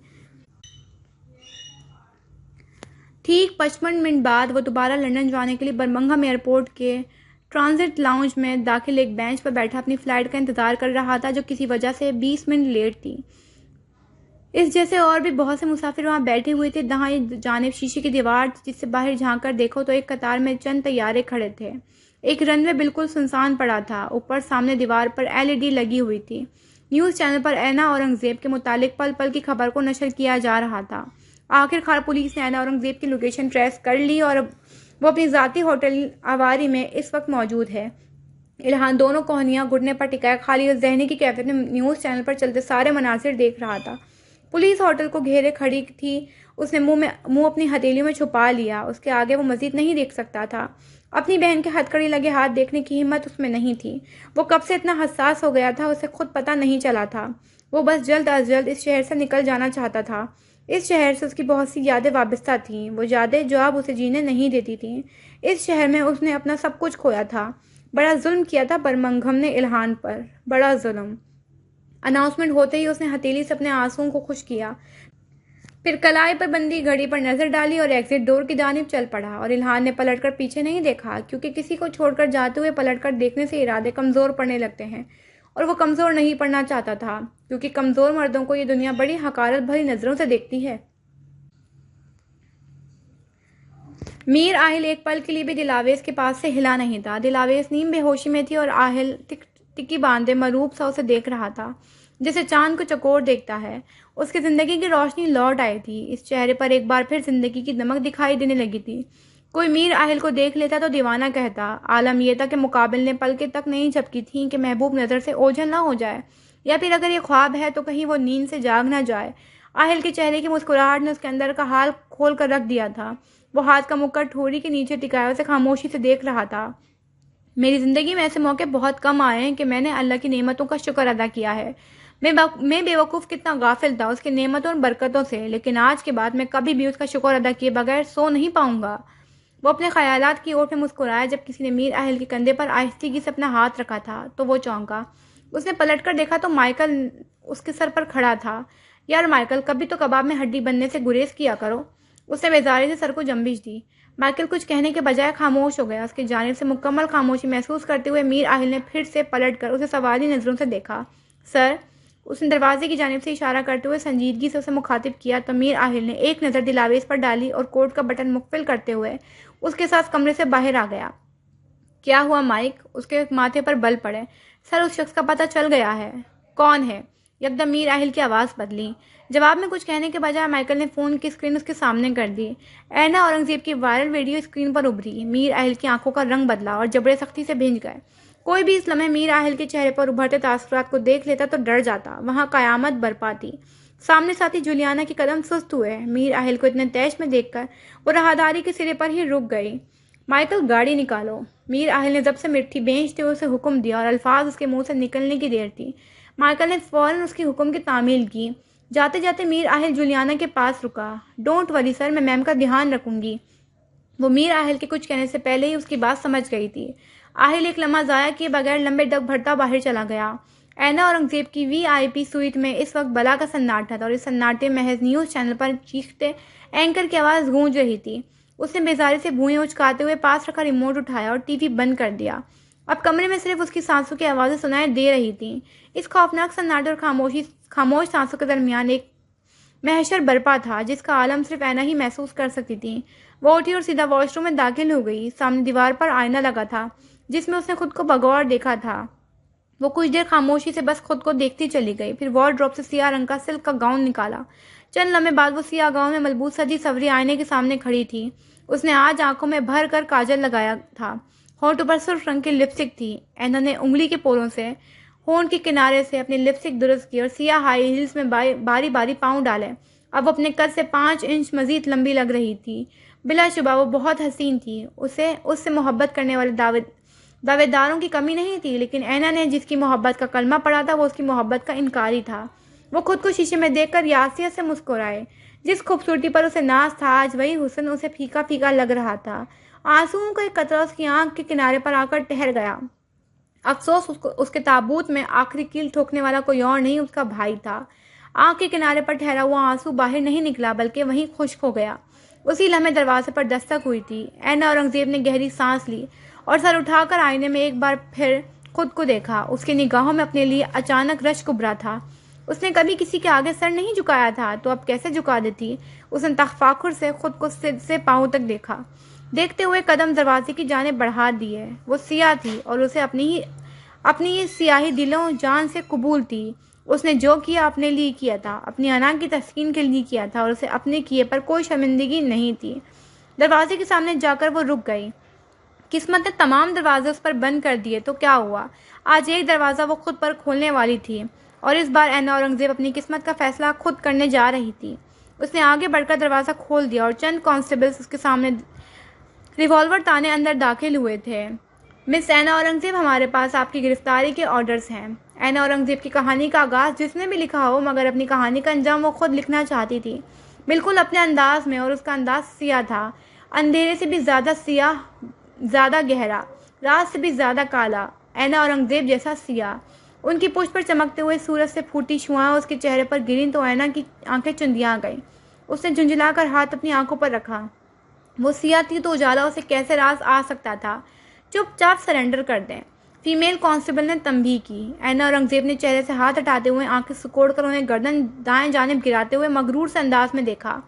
ٹھیک 55 منٹ بعد وہ دوبارہ لندن جانے کے لیے برمنگھم ایئرپورٹ کے ٹرانزٹ لاؤنج میں داخل ایک بینچ پر بیٹھا اپنی فلائٹ کا انتظار کر رہا تھا جو کسی وجہ سے 20 منٹ لیٹ تھی۔ اس جیسے اور بھی بہت سے مسافر وہاں بیٹھے ہوئے تھے۔ دائیں جانب شیشے کی دیوار تھی جس سے باہر جھانک کر دیکھو تو ایک قطار میں چند طیارے کھڑے تھے۔ ایک رن وے بالکل سنسان پڑا تھا۔ اوپر سامنے دیوار پر LED لگی ہوئی تھی۔ نیوز چینل پر اینا اورنگزیب کے متعلق پل پل کی خبر کو نشر کیا جا رہا تھا۔ آخر کار پولیس نے اینا اورنگزیب کی لوکیشن ٹریس کر لی اور وہ اپنی ذاتی ہوٹل آواری میں اس وقت موجود ہے۔ الہان دونوں کوہنیاں گھٹنے پر ٹکائے خالی اور ذہنی کی کیفیت میں نیوز چینل پر چلتے سارے مناظر دیکھ رہا تھا۔ پولیس ہوٹل کو گھیرے کھڑی تھی۔ اس نے منہ اپنی ہتھیلیوں میں چھپا لیا۔ اس کے آگے وہ مزید نہیں دیکھ سکتا تھا۔ اپنی بہن کے ہتھکڑی لگے ہاتھ دیکھنے کی ہمت اس میں نہیں تھی۔ وہ کب سے اتنا حساس ہو گیا تھا اسے خود پتہ نہیں چلا تھا۔ وہ بس جلد از جلد اس شہر سے نکل جانا چاہتا تھا۔ اس شہر سے اس کی بہت سی یادیں وابستہ تھیں، وہ یادیں جو اب اسے جینے نہیں دیتی تھیں۔ اس شہر میں اس نے اپنا سب کچھ کھویا تھا۔ بڑا ظلم کیا تھا برمنگھم نے الہان پر، بڑا ظلم۔ اناؤنسمنٹ ہوتے ہی اس نے ہتھیلی سے اپنے آنسوؤں کو خشک کیا، پھر کلائی پر بندی گھڑی پر نظر ڈالی اور ایگزٹ ڈور کی جانب چل پڑا۔ اور الہان نے پلٹ کر پیچھے نہیں دیکھا کیونکہ کسی کو چھوڑ کر جاتے ہوئے پلٹ کر دیکھنے سے ارادے کمزور پڑنے لگتے ہیں، اور وہ کمزور نہیں پڑنا چاہتا تھا کیونکہ کمزور مردوں کو یہ دنیا بڑی حقارت بھری نظروں سے دیکھتی ہے۔ میر آہل ایک پل کے لیے بھی دلاویز کے پاس سے ہلا نہیں تھا۔ دلاویز نیم بے ہوشی میں تھی اور آہل ٹکی باندھے مروب سا اسے دیکھ رہا تھا جیسے چاند کو چکور دیکھتا ہے۔ اس کی زندگی کی روشنی لوٹ آئی تھی۔ اس چہرے پر ایک بار پھر زندگی کی دمک دکھائی دینے لگی تھی۔ کوئی میر آہل کو دیکھ لیتا تو دیوانہ کہتا۔ عالم یہ تھا کہ مقابل نے پلکیں تک نہیں جھپکی تھیں کہ محبوب نظر سے اوجھل نہ ہو جائے، یا پھر اگر یہ خواب ہے تو کہیں وہ نیند سے جاگ نہ جائے۔ آہل کے چہرے کی مسکراہٹ نے اس کے اندر کا حال کھول کر رکھ دیا تھا۔ وہ ہاتھ کا مکر ٹھوڑی کے نیچے ٹکائے اسے خاموشی سے دیکھ رہا تھا۔ میری زندگی میں ایسے موقع بہت کم آئے ہیں کہ میں نے اللہ کی نعمتوں کا شکر ادا کیا ہے۔ میں بے وقوف کتنا غافل تھا اس کی نعمتوں اور برکتوں سے، لیکن آج کے بعد میں کبھی بھی اس کا شکر ادا کیے بغیر سو نہیں پاؤں گا۔ وہ اپنے خیالات کی اور پہ مسکرایا جب کسی نے میر اہل کے کندھے پر آہستگی سے اپنا ہاتھ رکھا تھا تو وہ چونکا۔ اس نے پلٹ کر دیکھا تو مائیکل اس کے سر پر کھڑا تھا۔ یار مائیکل، کبھی تو کباب میں ہڈی بننے سے گریز کیا کرو۔ اس نے بیزاری سے سر کو جنبش دی۔ مائیکل کچھ کہنے کے بجائے خاموش ہو گیا۔ اس کی جانب سے مکمل خاموشی محسوس کرتے ہوئے میر اہل نے پھر سے پلٹ کر اسے سوالی نظروں سے دیکھا۔ سر، اس نے دروازے کی جانب سے اشارہ کرتے ہوئے سنجیدگی سے اسے مخاطب کیا تو میر اہل نے ایک نظر دلاویز پر ڈالی اور کوٹ کا بٹن مقفل کرتے ہوئے اس کے ساتھ کمرے سے باہر آ گیا۔ کیا ہوا مائک؟ اس کے ماتھے پر بل پڑے۔ سر، اس شخص کا پتہ چل گیا ہے۔ کون ہے؟ یکدم میر اہل کی آواز بدلی۔ جواب میں کچھ کہنے کے بجائے مائیکل نے فون کی اسکرین اس کے سامنے کر دی۔ اینا اورنگزیب کی وائرل ویڈیو اسکرین پر ابھری۔ میر اہل کی آنکھوں کا رنگ بدلا اور جبڑے سختی سے بھیج گئے۔ کوئی بھی اس لمحے میر اہل کے چہرے پر ابھرتے تاثرات کو دیکھ لیتا تو ڈر جاتا۔ وہاں قیامت برپا تھی۔ سامنے ساتھی جولیانا کے قدم سست ہوئے۔ میر اہل کو اتنے تیش میں دیکھ کر وہ راہداری کے سرے پر ہی رک گئی۔ مائیکل، گاڑی نکالو۔ میر اہل نے ضبط سے مٹھی بھینچتے ہوئے اسے حکم دیا اور الفاظ اس کے منہ سے نکلنے کی دیر تھی۔ مائیکل نے فوراً اس کے حکم کی تعمیل کی۔ جاتے جاتے میر اہل جولیانا کے پاس رکا۔ ڈونٹ وری سر، میں میم کا دھیان رکھوں گی۔ وہ میر اہل کے کچھ کہنے سے پہلے ہی اس کی بات سمجھ گئی تھی۔ اہل ایک لمحہ ضائع کیے بغیر لمبے ڈگ بھرتا باہر چلا گیا۔ اینا اورنگزیب کی VIP سوئٹ میں اس وقت بلا کا سناٹا تھا اور اس سناٹے محض نیوز چینل پر چیختے اینکر کی آواز گونج رہی تھی۔ اس نے بیزاری سے بھوئیں اچکاتے ہوئے پاس رکھا ریموٹ اٹھایا اور TV بند کر دیا۔ اب کمرے میں صرف اس کی سانسوں کی آوازیں سنائی دے رہی تھیں۔ اس خوفناک سناٹے اور خاموش سانسوں کے درمیان ایک محشر برپا تھا جس کا عالم صرف اینا ہی محسوس کر سکتی تھی۔ وہ اٹھی اور سیدھا واش روم میں داخل ہو گئی۔ سامنے دیوار پر آئینہ لگا تھا جس میں اس نے خود کو بغور دیکھا تھا۔ وہ کچھ دیر خاموشی سے بس خود کو دیکھتی چلی گئی، پھر وارڈروب سے سیاہ رنگ کا سلک کا گاؤن نکالا۔ چند لمحے بعد وہ سیاہ گاؤن میں ملبوس سجی سوری آئینے کے سامنے کھڑی تھی۔ اس نے آج آنکھوں میں بھر کر کاجل لگایا تھا۔ ہونٹوں پر سرخ رنگ کی لپسٹک تھی۔ اینا نے انگلی کے پوروں سے ہونٹ کے کنارے سے اپنی لپسٹک درست کی اور سیاہ ہائی ہیلز میں باری باری پاؤں ڈالے۔ اب وہ اپنے قد سے 5 انچ مزید لمبی لگ رہی تھی۔ بلا شبہ وہ بہت حسین تھی۔ اس سے محبت کرنے والے دعوے داروں کی کمی نہیں تھی، لیکن اینا نے جس کی محبت کا کلمہ پڑھا تھا وہ اس کی محبت کا انکاری تھا۔ وہ خود کو شیشے میں دیکھ کر یاسیت سے مسکرائے۔ جس خوبصورتی پر اسے ناز تھا آج وہی حسن اسے پھیکا پھیکا لگ رہا تھا۔ آنسوؤں کا ایک قطرہ اس کی آنکھ کے کنارے پر آ کر ٹھہر گیا۔ افسوس، اس کے تابوت میں آخری کیل ٹھوکنے والا کوئی اور نہیں اس کا بھائی تھا۔ آنکھ کے کنارے پر ٹھہرا ہوا آنسو باہر نہیں نکلا بلکہ وہیں خشک ہو گیا۔ اسی لمحے دروازے پر دستک ہوئی تھی۔ اینا اورنگزیب نے گہری سانس لی اور سر اٹھا کر آئینے میں ایک بار پھر خود کو دیکھا۔ اس کی نگاہوں میں اپنے لیے اچانک رشک ابھرا تھا۔ اس نے کبھی کسی کے آگے سر نہیں جھکایا تھا تو اب کیسے جھکا دیتی؟ اس نے تفاخر سے خود کو سر سے پاؤں تک دیکھا۔ دیکھتے ہوئے قدم دروازے کی جانب بڑھا دیے۔ وہ سیاہ تھی اور اسے اپنی یہ سیاہی دلوں جان سے قبول تھی۔ اس نے جو کیا اپنے لیے کیا تھا، اپنی انا کی تسکین کے لیے کیا تھا اور اسے اپنے کیے پر کوئی شرمندگی نہیں تھی۔ دروازے کے سامنے جا کر وہ رک گئی۔ قسمت نے تمام دروازے اس پر بند کر دیے تو کیا ہوا؟ آج ایک دروازہ وہ خود پر کھولنے والی تھی اور اس بار اینا اورنگزیب اپنی قسمت کا فیصلہ خود کرنے جا رہی تھی۔ اس نے آگے بڑھ کر دروازہ کھول دیا اور چند کانسٹیبلز اس کے سامنے ریوالور تانے اندر داخل ہوئے تھے۔ مس اینا اورنگزیب، ہمارے پاس آپ کی گرفتاری کے آرڈرز ہیں۔ اینا اورنگزیب کی کہانی کا آغاز جس نے بھی لکھا ہو، مگر اپنی کہانی کا انجام وہ خود لکھنا چاہتی تھی، بالکل اپنے انداز میں، اور اس کا انداز سیاہ تھا، اندھیرے سے بھی زیادہ سیاہ، زیادہ گہرا، رات سے بھی زیادہ کالا، اینا اورنگزیب جیسا سیاہ۔ ان کی پشت پر چمکتے ہوئے سورج سے پھوٹی شعاعیں اس کے چہرے پر گریں تو اینا کی آنکھیں چندیاں گئیں۔ اس نے جھنجھلا کر ہاتھ اپنی آنکھوں پر رکھا۔ وہ سیاہ تھی تو اجالا اسے کیسے راز آ سکتا تھا؟ چپ چاپ سرنڈر کر دیں، فیمیل کانسٹیبل نے تنبیہ کی۔ اینا اورنگزیب نے چہرے سے ہاتھ ہٹاتے ہوئے آنکھیں سکوڑ کر انہیں گردن دائیں جانب گراتے ہوئے مغرور سے انداز میں دیکھا۔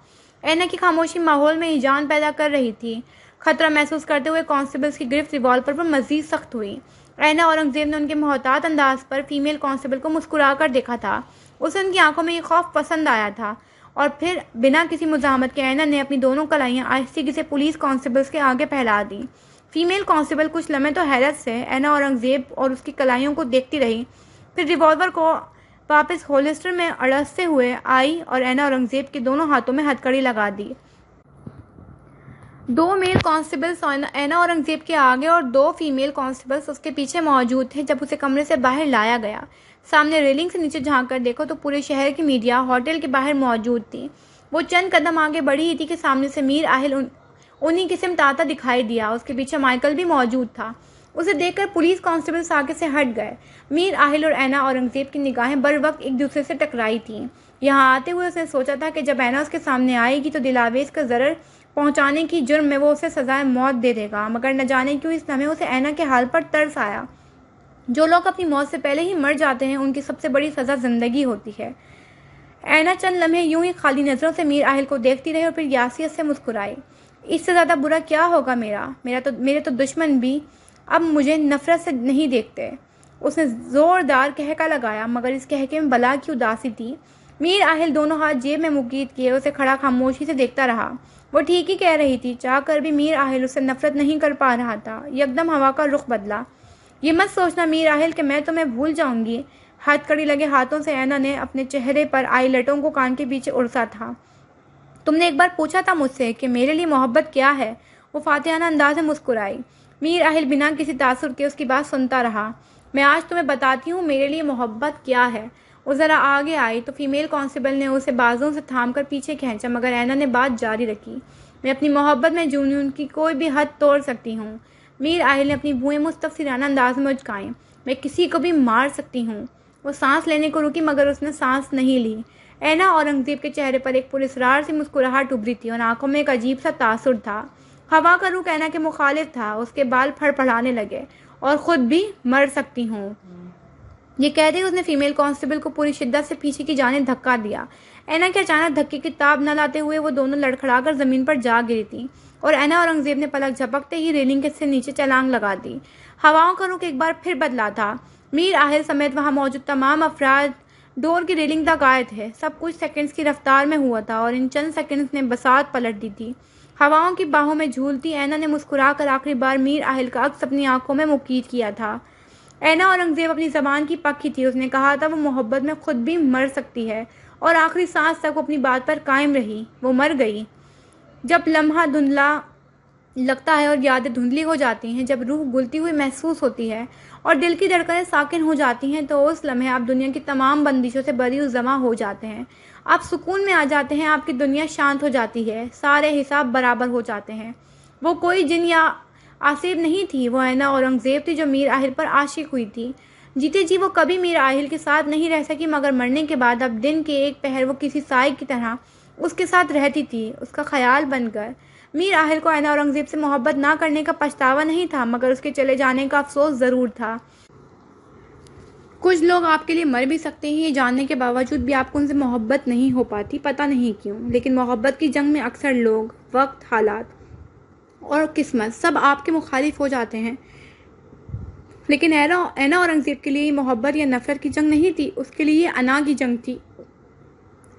اینا کی خاموشی ماحول میں ہیجان پیدا کر رہی تھی۔ خطرہ محسوس کرتے ہوئے کانسٹیبلز کی گرفت ریوالور پر مزید سخت ہوئی۔ اینا اورنگزیب نے ان کے محتاط انداز پر فیمیل کانسٹیبل کو مسکرا کر دیکھا تھا۔ اسے ان کی آنکھوں میں یہ خوف پسند آیا تھا اور پھر بنا کسی مزاحمت کے اینا نے اپنی دونوں کلائیاں آہستگی سے پولیس کانسٹیبلز کے آگے پھیلا دیں۔ فیمیل کانسٹیبل کچھ لمحے تو حیرت سے اینا اورنگزیب اور اس کی کلائیوں کو دیکھتی رہی، پھر ریوالور کو واپس ہولسٹر میں اڑستے ہوئے آئی اور اینا اورنگزیب کے دونوں ہاتھوں میں ہتھکڑی لگا دی۔ 2 میل کانسٹیبلز اینا اورنگزیب کے آگے اور 2 فیمیل کانسٹیبلز اس کے پیچھے موجود تھے جب اسے کمرے سے باہر لایا گیا۔ سامنے ریلنگ سے نیچے جھانک کر دیکھو تو پورے شہر کی میڈیا ہوٹل کے باہر موجود تھی۔ وہ چند قدم آگے بڑھی ہی تھی کہ سامنے سے میر اہل انہیں کی سمت آتا دکھائی دیا۔ اس کے پیچھے مائیکل بھی موجود تھا۔ اسے دیکھ کر پولیس کانسٹیبل آگے سے ہٹ گئے۔ میر آہل اور اینا اورنگزیب کی نگاہیں بر وقت ایک دوسرے سے ٹکرائی تھیں۔ یہاں آتے ہوئے اس نے سوچا تھا کہ جب اینا اس کے سامنے آئے گی تو دلاویز کا ضرر پہنچانے کی جرم میں وہ اسے سزائے موت دے دے گا، مگر نہ جانے کیوں اس لمحے اسے اینا کے حال پر ترس آیا۔ جو لوگ اپنی موت سے پہلے ہی مر جاتے ہیں ان کی سب سے بڑی سزا زندگی ہوتی ہے۔ اینا چند لمحے یوں ہی خالی نظروں سے میر آہل کو دیکھتی رہی اور پھر یاسیت سے مسکرائی۔ اس سے زیادہ برا کیا ہوگا میرے تو دشمن بھی اب مجھے نفرت سے نہیں دیکھتے۔ اس نے زوردار کہکا لگایا، مگر اس کہکے میں بلا کی اداسی تھی۔ میر آہل دونوں ہاتھ جیب میں مقید کیے اسے کھڑا خاموشی سے دیکھتا رہا۔ وہ ٹھیک ہی کہہ رہی تھی، چاہ کر بھی میر آہل اس سے نفرت نہیں کر پا رہا تھا۔ یکدم ہوا کا رخ بدلا۔ یہ مت سوچنا میر آہل کہ میں تمہیں بھول جاؤں گی۔ ہتھ کڑی لگے ہاتھوں سے اینا نے اپنے چہرے پر آئی لٹوں کو کان کے پیچھے اڑسا تھا۔ تم نے ایک بار پوچھا تھا مجھ سے کہ میرے لیے محبت کیا ہے؟ وہ فاتحانہ انداز میں مسکرائی۔ میر آہل بنا کسی تاثر کے اس کی بات سنتا رہا۔ میں آج تمہیں بتاتی ہوں میرے لیے محبت کیا ہے۔ وہ ذرا آگے آئی تو فیمیل کانسٹیبل نے اسے بازوں سے تھام کر پیچھے کھینچا، مگر اینا نے بات جاری رکھی۔ میں اپنی محبت میں جنون کی کوئی بھی حد توڑ سکتی ہوں۔ میر آہل نے اپنی بھوئیں مستفسرانہ انداز میں اچکائیں۔ میں کسی کو بھی مار سکتی ہوں۔ وہ سانس لینے کو رکی مگر اس نے سانس نہیں لی۔ اینا اورنگزیب کے چہرے پر ایک پراسرار سی مسکراہٹ ابھری تھی اور آنکھوں میں ایک عجیب سا تاثر تھا۔ ہوا کا رخ اینا کے مخالف تھا۔ اس کے بال پھڑ پڑانے لگے۔ اور خود بھی مر سکتی ہوں۔ یہ کہتے اس نے فیمیل کانسٹیبل کو پوری شدت سے پیچھے کی جانب دھکا دیا۔ اینا کے اچانک دھکے کی تاب نہ لاتے ہوئے وہ دونوں لڑکھڑا کر زمین پر جا گری تھیں اور اینا اورنگزیب نے پلک جھپکتے ہی ریلنگ سے نیچے چھلانگ لگا دی۔ ہواؤں کا رخ ایک بار پھر بدلا تھا۔ میر آہل سمیت وہاں موجود تمام افراد ڈور کی ریلنگ تک آئے تھے۔ سب کچھ سیکنڈز کی رفتار میں ہوا تھا اور ان چند سیکنڈز نے بساط پلٹ دی تھی۔ ہواؤں کی باہوں میں جھولتی اینا نے مسکرا کر آخری بار میر آہل کا عکس اپنی آنکھوں میں مقید کیا تھا۔ اینا اورنگزیب اپنی زبان کی پکی تھی۔ اس نے کہا تھا وہ محبت میں خود بھی مر سکتی ہے اور آخری سانس تک وہ اپنی بات پر قائم رہی۔ وہ مر گئی۔ جب لمحہ دھندلا لگتا ہے اور یادیں دھندلی ہو جاتی ہیں، جب روح گلتی ہوئی محسوس ہوتی ہے اور دل کی دھڑکنیں ساکن ہو جاتی ہیں، تو اس لمحے آپ دنیا کی تمام بندشوں سے بری و ضمع ہو جاتے ہیں۔ آپ سکون میں آ جاتے ہیں، آپ کی دنیا شانت ہو جاتی ہے، سارے حساب برابر ہو جاتے ہیں۔ وہ کوئی جن یا آصف نہیں تھی، وہ اینا اورنگزیب تھی جو میر آہل پر عاشق ہوئی تھی۔ جیتے جی وہ کبھی میر آہل کے ساتھ نہیں رہ سکی، مگر مرنے کے بعد اب دن کے ایک پہر وہ کسی سائے کی طرح اس کے ساتھ رہتی تھی، اس کا خیال بن کر۔ میر آہل کو اینا اورنگزیب سے محبت نہ کرنے کا پچھتاوا نہیں تھا، مگر اس کے چلے جانے کا افسوس ضرور تھا۔ کچھ لوگ آپ کے لیے مر بھی سکتے ہیں، یہ جاننے کے باوجود بھی آپ کو ان سے محبت نہیں ہو پاتی، پتہ نہیں کیوں۔ لیکن محبت کی جنگ میں اکثر لوگ، وقت، حالات اور قسمت سب آپ کے مخالف ہو جاتے ہیں۔ لیکن اینا اورنگزیب کے لیے یہ محبت یا نفرت کی جنگ نہیں تھی، اس کے لیے یہ انا کی جنگ تھی۔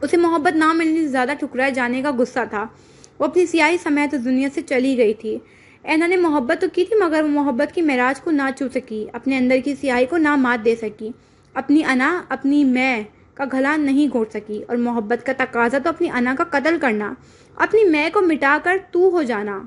اسے محبت نہ ملنے سے زیادہ ٹھکرائے جانے کا غصہ تھا۔ وہ اپنی سیاہی سمیت اس دنیا سے چلی گئی تھی۔ اینا نے محبت تو کی تھی، مگر وہ محبت کی معراج کو نہ چھو سکی، اپنے اندر کی سیاہی کو نہ مات دے سکی، اپنی انا، اپنی میں کا گھلا نہیں گھونٹ سکی۔ اور محبت کا تقاضا تو اپنی انا کا قتل کرنا، اپنی میں کو مٹا کر تو ہو جانا۔